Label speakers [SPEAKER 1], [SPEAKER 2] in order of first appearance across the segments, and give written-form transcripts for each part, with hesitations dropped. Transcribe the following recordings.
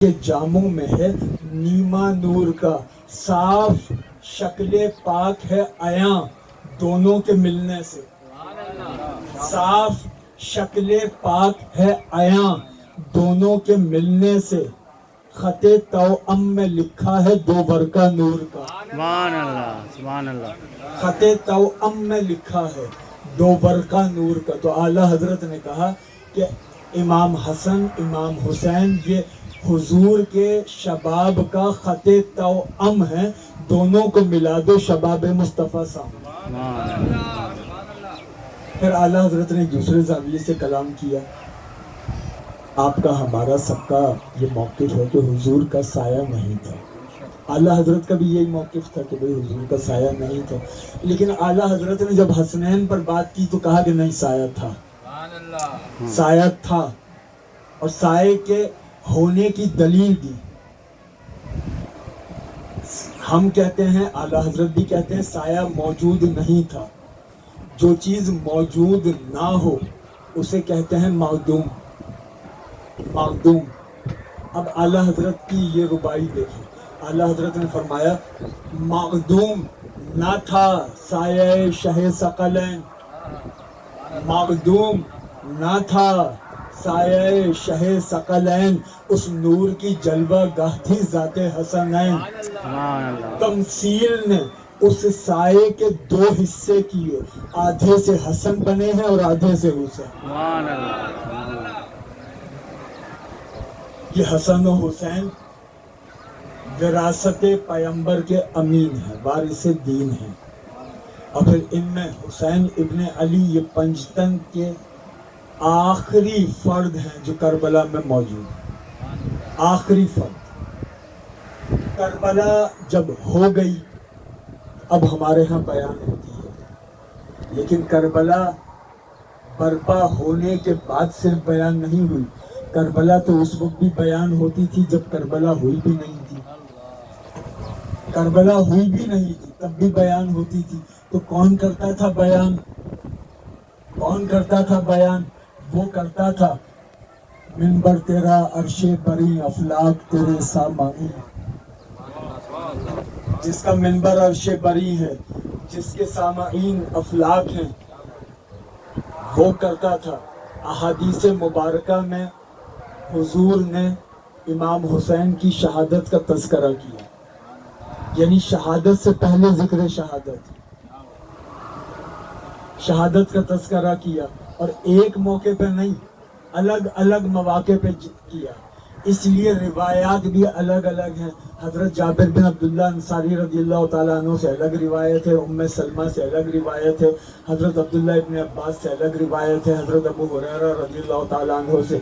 [SPEAKER 1] کے جاموں میں ہے نیما نور کا، صاف شکل پاک ہے عیاں دونوں کے ملنے سے، صاف شکل پاک ہے عیاں دونوں کے ملنے سے، خط توأم میں لکھا ہے دو برقع نور کا،
[SPEAKER 2] سبحان اللہ سبحان اللہ۔
[SPEAKER 1] خط توأم میں لکھا ہے دو برقع نور کا۔ تو اعلیٰ حضرت نے کہا کہ امام حسن امام حسین یہ حضور کے شباب کا خط توأم ہے، دونوں کو ملا دو شباب مصطفیٰ سامنے۔ پھر اعلیٰ حضرت نے دوسرے زاویے سے کلام کیا، آپ کا ہمارا سب کا یہ موقف ہے کہ حضور کا سایہ نہیں تھا۔ اعلیٰ حضرت کا بھی یہی موقف تھا کہ بھئی حضور کا سایہ نہیں تھا، لیکن اعلیٰ حضرت نے جب حسنین پر بات کی تو کہا کہ نہیں، سایہ تھا، سایہ تھا، اور سائے کے ہونے کی دلیل دی۔ ہم کہتے ہیں، اعلیٰ حضرت بھی کہتے ہیں، سایہ موجود نہیں تھا۔ جو چیز موجود نہ ہو اسے کہتے ہیں معدوم، معدوم۔ اب اعلیٰ حضرت کی یہ ربائی دیکھیں، اعلیٰ حضرت نے فرمایا معدوم نہ تھا سایہ شہ ثقلین، معدوم نہ تھا سایہ شہ ثقلین، اس نور کی جلوہ گاہ تھی ذات حسنین۔ تمثیل نے اس سائے کے دو حصے کیے، آدھے سے حسن بنے ہیں اور آدھے سے حسین۔ یہ حسن و حسین وراثت پیمبر کے امین ہیں، وارث دین ہیں، اور پھر ان میں حسین ابن علی یہ پنجتن کے آخری فرد ہیں جو کربلا میں موجود ہیں، آخری فرد۔ کربلا جب ہو گئی اب ہمارے ہاں بیان ہوتی ہے، لیکن کربلا برپا ہونے کے بعد صرف بیان نہیں ہوئی، کربلا تو اس وقت بھی بیان ہوتی تھی جب کربلا ہوئی بھی نہیں تھی، کربلا ہوئی بھی نہیں تھی تب بھی بیان ہوتی تھی۔ تو کون کرتا تھا بیان؟ کون کرتا تھا بیان؟ وہ کرتا تھا منبر تیرا عرش بری افلاک تیرے سامعین، جس کا منبر عرش بری ہے، جس کے سامعین افلاک ہیں، وہ کرتا تھا۔ احادیث مبارکہ میں حضور نے امام حسین کی شہادت کا تذکرہ کیا، یعنی شہادت سے پہلے ذکر شہادت، شہادت کا تذکرہ کیا، اور ایک موقع پہ نہیں، الگ الگ مواقع پہ کیا، اس لیے روایات بھی الگ الگ ہیں۔ حضرت جابر بن عبداللہ انصاری رضی اللہ تعالیٰ عنہ سے الگ روایت ہے، ام سلمہ سے الگ روایت ہے، حضرت عبداللہ ابن عباس سے الگ روایت ہے، حضرت ابو ہریرہ رضی اللہ تعالیٰ عنہ سے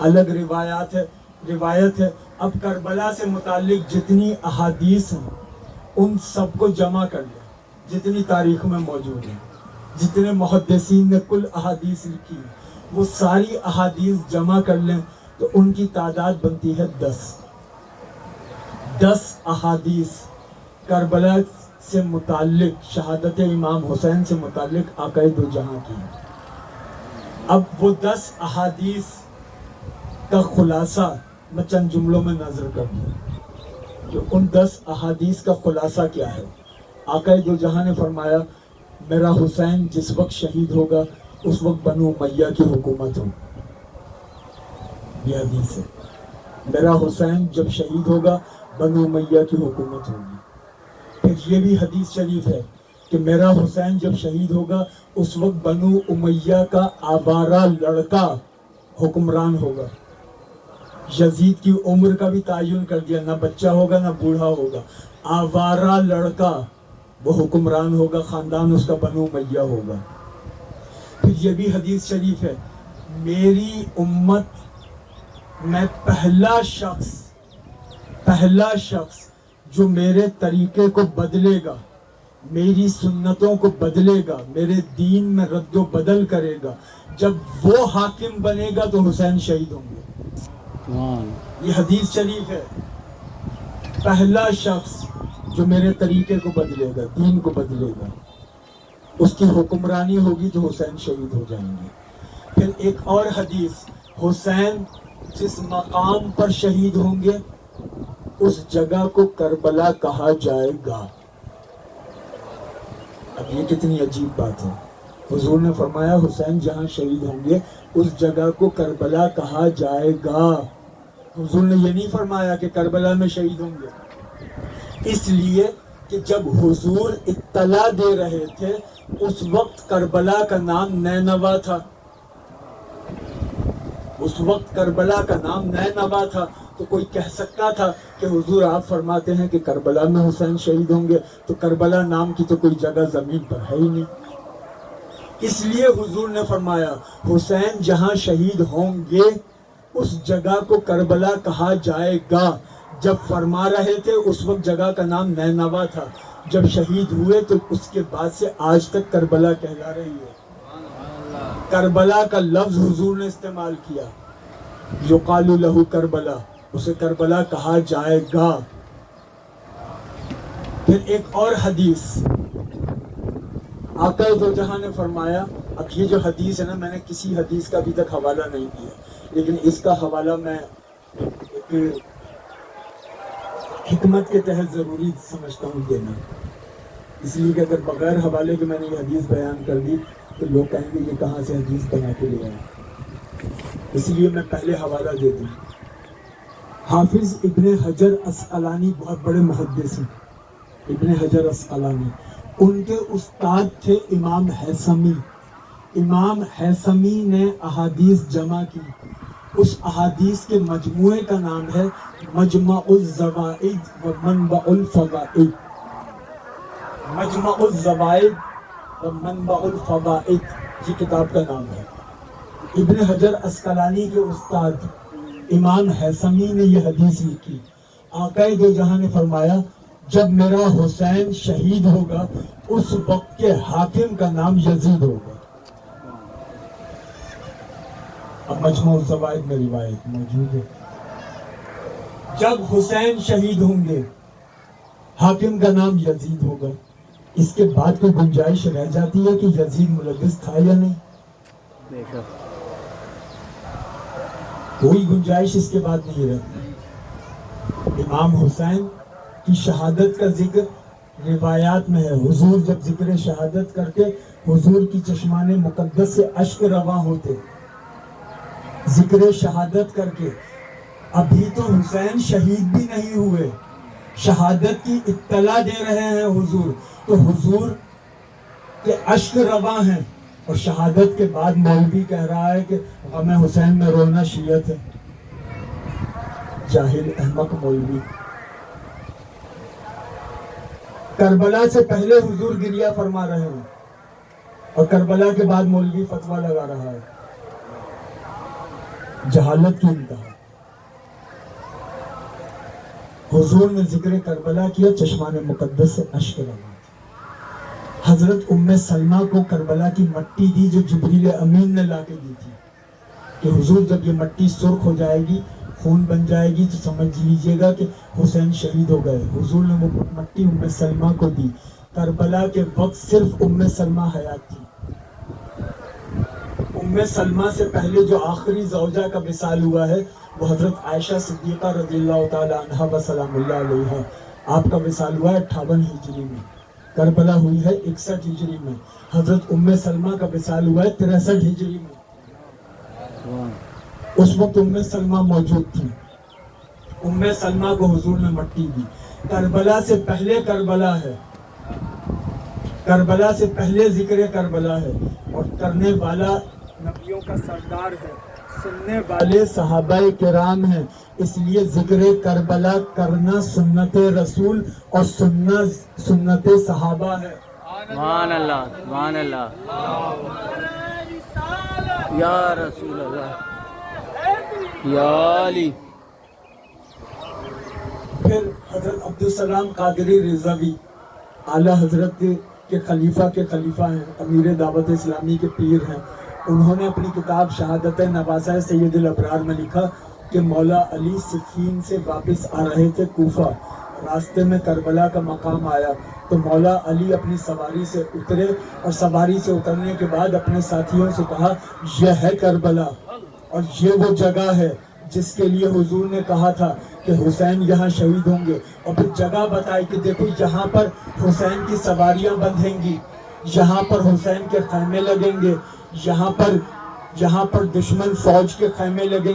[SPEAKER 1] الگ روایت ہے۔ اب کربلا سے متعلق جتنی احادیث ہیں ان سب کو جمع کر لیں، جتنی تاریخ میں موجود ہیں، جتنے محدثین نے کل احادیث لکھی ہیں وہ ساری احادیث جمع کر لیں تو ان کی تعداد بنتی ہے 10 احادیث کربلا سے متعلق، شہادت امام حسین سے متعلق آقا دو جہاں کی ہیں۔ اب وہ 10 احادیث کا خلاصہ میں چند جملوں میں نظر کر دوں کہ ان 10 احادیث کا خلاصہ کیا ہے۔ آقا دو جہاں نے فرمایا میرا حسین جس وقت شہید ہوگا اس وقت بنو امیہ کی حکومت ہوگی، یہ حدیث ہے۔ میرا حسین جب شہید ہوگا بنو امیہ کی حکومت ہوگی۔ پھر یہ بھی حدیث شریف ہے کہ میرا حسین جب شہید ہوگا اس وقت بنو امیہ کا آوارہ لڑکا حکمران ہوگا۔ یزید کی عمر کا بھی تعین کر دیا، نہ بچہ ہوگا نہ بوڑھا ہوگا، آوارہ لڑکا وہ حکمران ہوگا، خاندان اس کا بنو امیہ ہوگا۔ پھر یہ بھی حدیث شریف ہے میری امت میں پہلا شخص جو میرے طریقے کو بدلے گا، میری سنتوں کو بدلے گا، میرے دین میں رد و بدل کرے گا، جب وہ حاکم بنے گا تو حسین شہید ہوں گے۔ یہ حدیث شریف ہے، پہلا شخص جو میرے طریقے کو بدلے گا، دین کو بدلے گا، اس کی حکمرانی ہوگی تو حسین شہید ہو جائیں گے۔ پھر ایک اور حدیث، حسین جس مقام پر شہید ہوں گے اس جگہ کو کربلا کہا جائے گا۔ اب یہ کتنی عجیب بات ہے۔ حضور نے فرمایا حسین جہاں شہید ہوں گے اس جگہ کو کربلا کہا جائے گا۔ حضور نے یہ نہیں فرمایا کہ کربلا میں شہید ہوں گے، اس لیے کہ جب حضور اطلاع دے رہے تھے اس وقت کربلا کا نام نینوا تھا، اس وقت کربلا کا نام نینوا تھا۔ تو کوئی کہہ سکتا تھا کہ حضور آپ فرماتے ہیں کہ کربلا میں حسین شہید ہوں گے، تو کربلا نام کی تو کوئی جگہ زمین پر ہے ہی نہیں۔ اس لیے حضور نے فرمایا حسین جہاں شہید ہوں گے اس جگہ کو کربلا کہا جائے گا۔ جب فرما رہے تھے اس وقت جگہ کا نام نینوا تھا، جب شہید ہوئے تو اس کے بعد سے آج تک کربلا کہلا رہی ہے۔ کربلا کا لفظ حضور نے استعمال کیا، یقال لہ کربلا، اسے کربلا کہا جائے گا۔ پھر ایک اور حدیث آقا دو جہاں نے فرمایا، اب یہ جو حدیث ہے نا، میں نے کسی حدیث کا ابھی تک حوالہ نہیں دیا، لیکن اس کا حوالہ میں ایک حکمت کے تحت ضروری سمجھتا ہوں دینا، اس لیے کہ اگر بغیر حوالے کے میں نے یہ حدیث بیان کر دی تو لوگ کہیں گے یہ کہاں سے حدیث بنا کے لے آئے، اس لیے میں پہلے حوالہ دے دوں۔ حافظ ابن حجر اسقلانی بہت بڑے محدث ہیں، ابن حجر اسقلانی، ان کے استاد تھے امام حیثمی۔ امام حیثمی نے احادیث جمع کی، اس احادیث کے مجموعے کا نام ہے مجمع الزوائد و منبع الفوائد۔ مجمع الزوائد و منبع الفوائد یہ کتاب کا نام ہے۔ ابن حجر اسقلانی کے استاد امام حیثمی نے یہ حدیث لکھی، آقا دو جہاں نے فرمایا جب میرا حسین شہید ہوگا اس وقت کے حاکم کا نام یزید ہوگا۔ اب مجموع الزوائد میں روایت موجود ہے، جب حسین شہید ہوں گے حاکم کا نام یزید ہوگا۔ اس کے بعد کوئی گنجائش رہ جاتی ہے کہ یزید ملبس تھا یا نہیں؟
[SPEAKER 2] بے شک
[SPEAKER 1] کوئی گنجائش اس کے بعد نہیں رہتی۔ امام حسین کی شہادت کا ذکر روایات میں ہے، حضور جب ذکر شہادت کرتے حضور کی چشمان مقدس سے اشک رواں ہوتے ذکر شہادت کر کے۔ ابھی تو حسین شہید بھی نہیں ہوئے، شہادت کی اطلاع دے رہے ہیں حضور، تو حضور کے اشک رواں ہیں، اور شہادت کے بعد مولوی کہہ رہا ہے کہ غم حسین میں رونا شیعت ہے۔ جاہل احمق مولوی۔ کربلا سے پہلے حضور گریہ فرما رہے ہیں اور کربلا کے بعد مولوی فتویٰ لگا رہا ہے، جہالت کی انتہا۔ حضور نے ذکر کربلا کیا، چشمان مقدس سے اشک رواں۔ حضرت ام سلمہ کو کربلا کی مٹی دی جو جبریل امین نے لا کے دی تھی کہ حضور جب یہ مٹی سرخ ہو جائے گی، خون بن جائے گی، تو سمجھ لیجئے گا کہ حسین شہید ہو گئے۔ حضور نے وہ مٹی ام سلمہ کو دی۔ کربلا کے وقت صرف ام سلمہ حیات تھی۔ ام سلمہ سے پہلے جو آخری زوجہ کا وصال ہوا ہے وہ حضرت عائشہ صدیقہ رضی اللہ تعالی عنہا و سلام اللہ علیہا، آپ کا وصال ہوا ہے 58 ہجری میں، کربلا ہوئی ہے 61 ہجری میں، حضرت ام سلمہ کا وصال ہوا ہے 63 ہجری میں۔ اس وقت ام سلمہ موجود تھی، ام سلمہ کو حضور نے مٹی دی۔ کربلا سے پہلے کربلا ہے، کربلا سے پہلے ذکر کربلا ہے، اور کرنے والا نبیوں کا سردار ہے، سننے والے صحابہ کرام ہیں، اس لیے ذکر کربلا کرنا سنت رسول اور سنت صحابہ ہے۔
[SPEAKER 2] سبحان اللہ، سبحان اللہ، یا رسول اللہ، یا علی۔
[SPEAKER 1] پھر حضرت عبدالسلام قادری رضوی اعلیٰ حضرت کے خلیفہ ہیں، امیر دعوت اسلامی کے پیر ہیں۔ انہوں نے اپنی کتاب شہادت نواسہ سید الابرار میں لکھا کہ مولا علی صفین سے واپس آ رہے تھے کوفہ، راستے میں کربلا کا مقام آیا تو مولا علی اپنی سواری سے اترے، اور سواری سے اترنے کے بعد اپنے ساتھیوں سے کہا یہ ہے کربلا، اور یہ وہ جگہ ہے جس کے لیے حضور نے کہا تھا کہ حسین یہاں شہید ہوں گے، اور پھر جگہ بتائی کہ دیکھو یہاں پر حسین کی سواریاں بندھیں گی، یہاں پر حسین کے خیمے لگیں گے، یہاں پر دشمن فوج کے خیمے لگیں گے.